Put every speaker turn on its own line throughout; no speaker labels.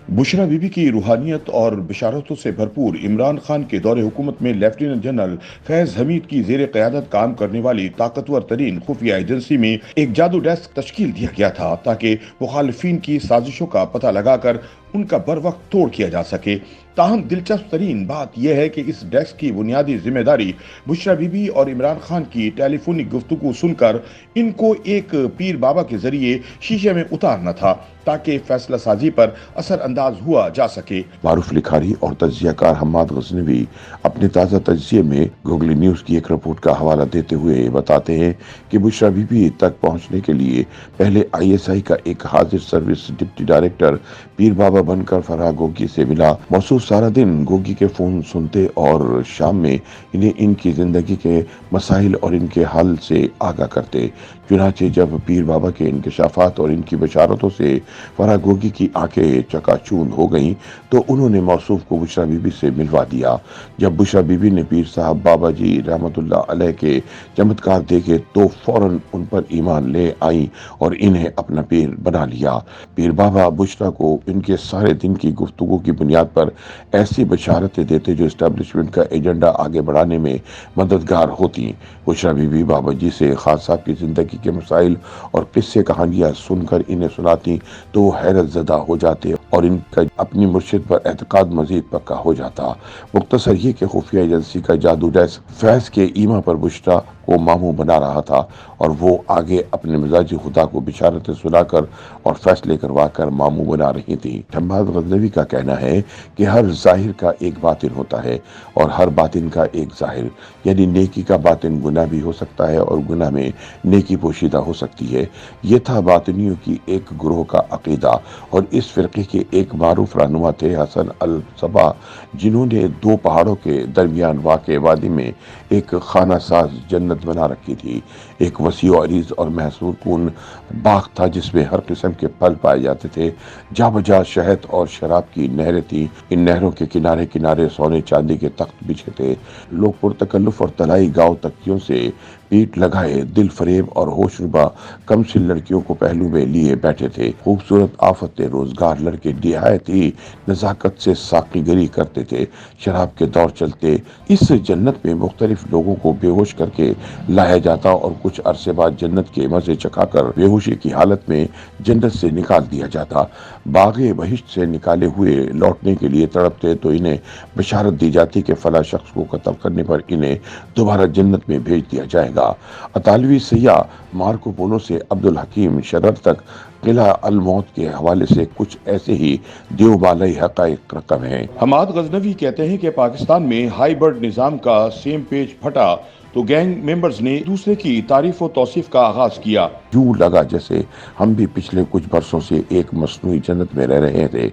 बुशरा बीबी की रूहानियत और बिशारतों से भरपूर इमरान खान के दौरे हुकूमत में लेफ्टिनेंट जनरल फैज हमीद की जेर क़यादत काम करने वाली ताकतवर तरीन खुफिया एजेंसी में एक जादू डेस्क तश्कील दिया गया था ताकि मुखालफिन की साजिशों का पता लगाकर उनका बर वक्त तोड़ किया जा सके। ताहम दिलचस्प तरीन बात यह है कि इस डेस्क की बुनियादी जिम्मेदारी बुशरा बीबी और इमरान खान की टेलीफोनिक गुफ्तगू सुनकर इनको एक पीर बाबा के जरिए शीशे में उतारना था ताकि फैसला साजी पर असर अंदाज हुआ जा सके। मारूफ लिखारी और तज्जियाकार हम्माद गजनवी अपने ताज़ा तज्जिये में गूगल न्यूज़ की एक रिपोर्ट का हवाला देते हुए बताते हैं कि बुशरा बीबी तक पहुंचने के लिए पहले ISI का एक हाजिर सर्विस डिप्टी डायरेक्टर पीर बाबा बनकर फराह गोगी से मिला। मौसूफ सारा दिन गोगी के फ़ोन सुनते और शाम में इन्हें इनकी ज़िंदगी के मसाइल और इनके हल से आगाह करते। चुनाचे जब पीर बाबा के इंकशाफात और इनकी बशारतों से फराह गोगी की आंखें चकाचूंद हो गईं तो उन्होंने मौसूफ को बुशरा बीबी से मिलवा दिया। जब बुशरा बीबी ने पीर साहब बाबा जी रहमतुल्लाह अलैह के चमत्कार देखे तो फौरन उन पर ईमान ले आई और इन्हें अपना पीर बना लिया। पीर बाबा बुशरा को इनके सारे दिन की गुफ्तगू की बुनियाद पर ऐसी बशारतें देते जो एस्टेब्लिशमेंट का एजेंडा आगे बढ़ाने में मददगार होती। बुशरा बीबी बाबा जी से खान साहब की जिंदगी के मसाइल और किस्से कहानियां सुनकर इन्हें सुनाती तो वो हैरत ज़दा हो जाते और इनका अपनी मुर्शिद पर एतकाद मजीद पक्का हो जाता। मुख्तसर ये कि खुफिया एजेंसी का जादू डेस्क फैज के ईमा पर बुशरा को मामू बना रहा था और वो आगे अपने मिजाजी खुदा को बिशारतें सुनाकर और फैसले करवाकर मामू बना रही थी। हम्माद गजनवी का कहना है कि हर जाहिर का एक बातिन होता है और हर बातिन का एक जाहिर, यानी नेकी का बातिन गुनाह भी हो सकता है और गुनाह में नेकी पोशीदा हो सकती है। ये था बातिनियों की एक ग्रोह का अकीदा और इस फिरके के एक मारूफ रहनुमा थे हसन अल सबा, जिन्होंने दो पहाड़ों के दरमियान वाक़े वादी में एक खाना साज जन्नत बना रखी थी। एक वसी अरीज और महसूर कुन बाग था जिसमें हर किस्म के फल पाए जाते थे। जा बजा शहद और शराब की नहरें थी। इन नहरों के किनारे किनारे सोने चांदी के तख्त बिछे थे। लोग पुरतकल्लुफ और तलाई गाँव तकियों से पीठ लगाए दिल फरेब और होशरुबा कमसिल लड़कियों को पहलू में लिए बैठे थे। खूबसूरत आफत रोजगार लड़के निहायत ही नजाकत से साकीगरी करते थे। शराब के दौर चलते इस जन्नत में मुख्तलिफ लोगों को बेहोश करके लाया जाता और कुछ अरसे बाद जन्नत के मजे चखाकर बेहोशी की हालत में जन्नत से निकाल दिया जाता। बागे बहिश्त से निकाले हुए लौटने के लिए तड़पते तो इन्हें बशारत दी जाती कि फला शख्स को कत्ल करने पर इन्हें दोबारा जन्नत में भेज दिया जाएगा। अतालवी सैयाह मार्को पोलो से अब्दुल हकीम शरर तक किला अल मौत के हवाले से कुछ ऐसे ही देवबालाई हकाइक रकम है। हमाद गजनवी कहते हैं कि पाकिस्तान में हाई बर्ड निजाम का सेम पेज फटा तो गैंग मेंबर्स ने दूसरे की तारीफ और तौसीफ का आगाज किया। यूं लगा जैसे हम भी पिछले कुछ बरसों से एक मसनूई जन्नत में रह रहे थे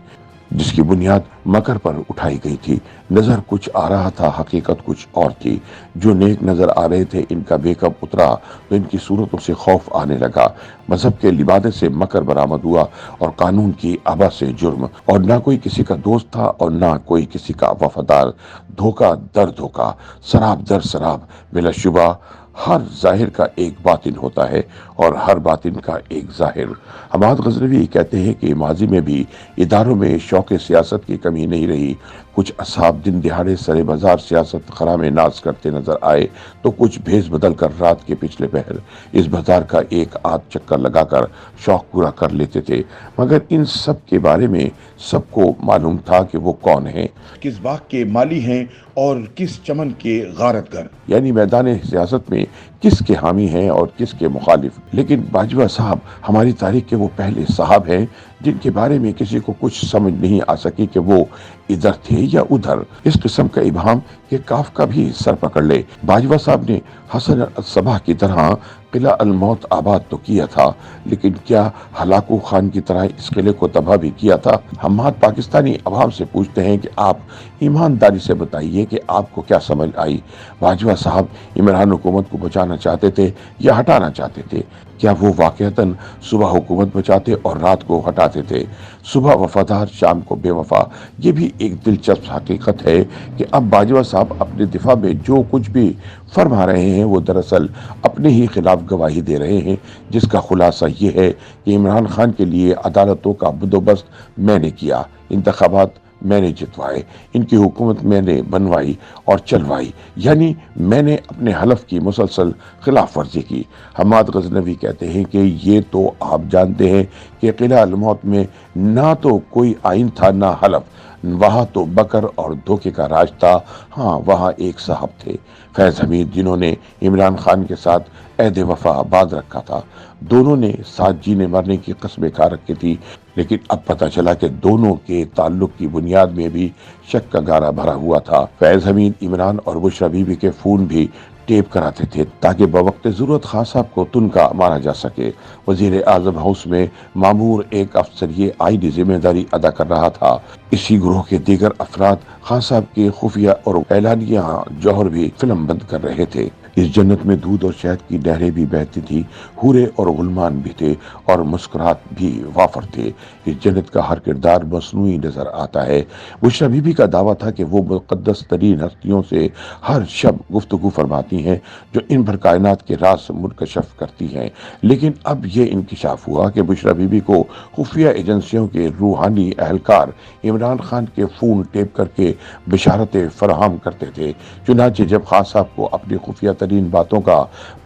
जिसकी बुनियाद मकर पर उठाई गई थी। नजर कुछ आ रहा था, हकीकत कुछ और थी। जो नेक नजर आ रहे थे इनका बेकअप उतरा तो इनकी सूरतों से खौफ आने लगा। मजहब के लिबादे से मकर बरामद हुआ और कानून की आबा से जुर्म, और ना कोई किसी का दोस्त था और ना कोई किसी का वफादार। धोखा दर धोखा, शराब दर शराब। बिलाशुबा हर जाहिर का एक बातिन होता है और हर बातिन का एक जाहिर। हमाद गजनवी कहते हैं कि माजी में भी इदारों में शौक सियासत की कमी नहीं रही। कुछ असहाब दिन दिहाड़े सरे बाजार सियासत खरा में नाज करते नजर आए तो कुछ भेस बदल कर रात के पिछले पहर इस बाजार का एक आध चक्कर लगाकर शौक पूरा कर लेते थे। मगर इन सब के बारे में सबको मालूम था कि वो कौन है, किस बाग के माली हैं और किस चमन के गारतगर, यानी मैदान सियासत में किसके हामी हैं और किसके मुखालिफ। लेकिन बाजवा साहब हमारी तारीख के वो पहले साहब हैं जिनके बारे में किसी को कुछ समझ नहीं आ सकी कि वो इधर थे या उधर। इस किस्म का इबाम के काफ का भी सर पकड़ ले। बाजवा साहब ने हसन सबा की तरह किला अल मौत आबाद तो किया था, लेकिन क्या हलाकू खान की तरह इस किले को तबाह भी किया था? हमाद पाकिस्तानी अवाम से पूछते हैं कि आप ईमानदारी से बताइए कि आपको क्या समझ आई। बाजवा साहब इमरान हुकूमत को बचाना बढ़ाना चाहते थे या हटाना चाहते थे? क्या वो वाकईतन सुबह हुकूमत बचाते और रात को हटाते थे? सुबह वफादार, शाम को बेवफा। ये भी एक दिलचस्प हकीकत है कि अब बाजवा साहब अपने दिफा में जो कुछ भी फरमा रहे हैं वो दरअसल अपने ही खिलाफ गवाही दे रहे हैं, जिसका खुलासा ये है कि इमरान खान के लिए अदालतों का बंदोबस्त मैंने किया, इंतखाबात मैंने जितवाए, इनकी हुकूमत मैंने बनवाई और चलवाई, यानी मैंने अपने हलफ की मुसलसल खिलाफ वर्जी की। हमाद गजनवी कहते हैं कि ये तो आप जानते हैं कि किला अल मौत में ना तो कोई आइन था ना हलफ, वहाँ तो बकर और धोखे का राज था। हाँ, वहाँ एक साहब थे, फैज हमीद, जिन्होंने इमरान खान के साथ अहद वफा बांध रखा था। दोनों ने साथ जीने मरने की कस्में खा रखी थी, लेकिन अब पता चला कि दोनों के ताल्लुक की बुनियाद में भी शक का गारा भरा हुआ था। फैज हमीद इमरान और बुशरा बीबी के फोन भी टेप कराते थे ताकि बवक्त जरूरत खान साहब को तुनका मारा जा सके। वजीर आजम हाउस में मामूर एक अफसर ये आईनी जिम्मेदारी अदा कर रहा था। इसी ग्रोह के दीगर अफराद खान साहब के खुफिया और ऐलानिया जौहर भी फिल्म बंद कर रहे थे। इस जन्नत में दूध और शहद की नहरें भी बहती थी, हूरे और गुलमान भी थे और मुस्कुराहट भी वाफर थे। इस जन्नत का हर किरदार मसनूई नजर आता है। बुशरा बीबी का दावा था कि वो मुक़द्दस तरीन हस्तियों से हर शब गुफ्तगू फरमाती हैं जो इन भर कायनात के राज मुनकशफ करती हैं, लेकिन अब ये इंकिशाफ हुआ कि बुशरा बीबी को खुफिया एजेंसियों के रूहानी अहलकार इमरान खान के फोन टेप करके बिशारतें फराहम करते थे। चुनांचे जब खान साहब को अपनी खुफिया तरीन बातों का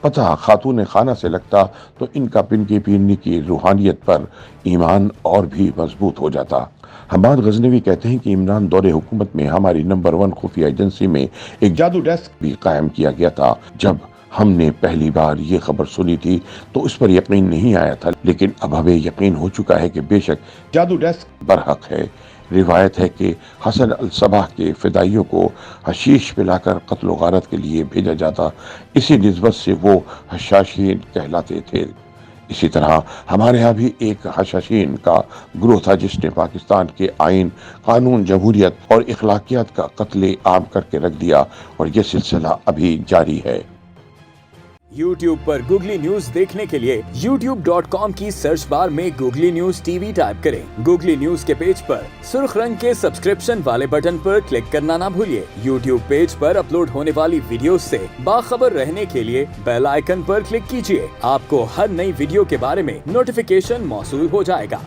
पता खातून खाना से लगता तो इनका पिनकी पीरनी की रूहानियत पर ईमान और भी मजबूत हो जाता। हमाद गजनवी कहते हैं कि इमरान दौरे हुकूमत में हमारी नंबर 1 खुफिया एजेंसी में एक जादू डेस्क भी कायम किया गया था। जब हमने पहली बार ये खबर सुनी थी तो इस पर यकीन नहीं आया था, लेकिन अब हमें यकीन हो चुका है कि बेशक जादू डेस्क बरहक है। रिवायत है कि हसन अल सबाह के फिदाइयों को हशीश पिलाकर कत्ल गारत के लिए भेजा जाता, इसी निस्बत से वो हशाशीन कहलाते थे। इसी तरह हमारे यहाँ भी एक हशाशीन का ग्रोह था जिसने पाकिस्तान के आइन, कानून, जमहूरियत और इखलाकियात का कत्ले आम करके रख दिया और ये सिलसिला अभी जारी है।
YouTube पर गूगली न्यूज देखने के लिए youtube.com की सर्च बार में गूगली न्यूज टीवी टाइप करें। गूगली न्यूज के पेज पर सुर्ख रंग के सब्सक्रिप्शन वाले बटन पर क्लिक करना ना भूलिए। YouTube पेज पर अपलोड होने वाली वीडियो से बाखबर रहने के लिए बेल आइकन पर क्लिक कीजिए। आपको हर नई वीडियो के बारे में नोटिफिकेशन मौसूल हो जाएगा।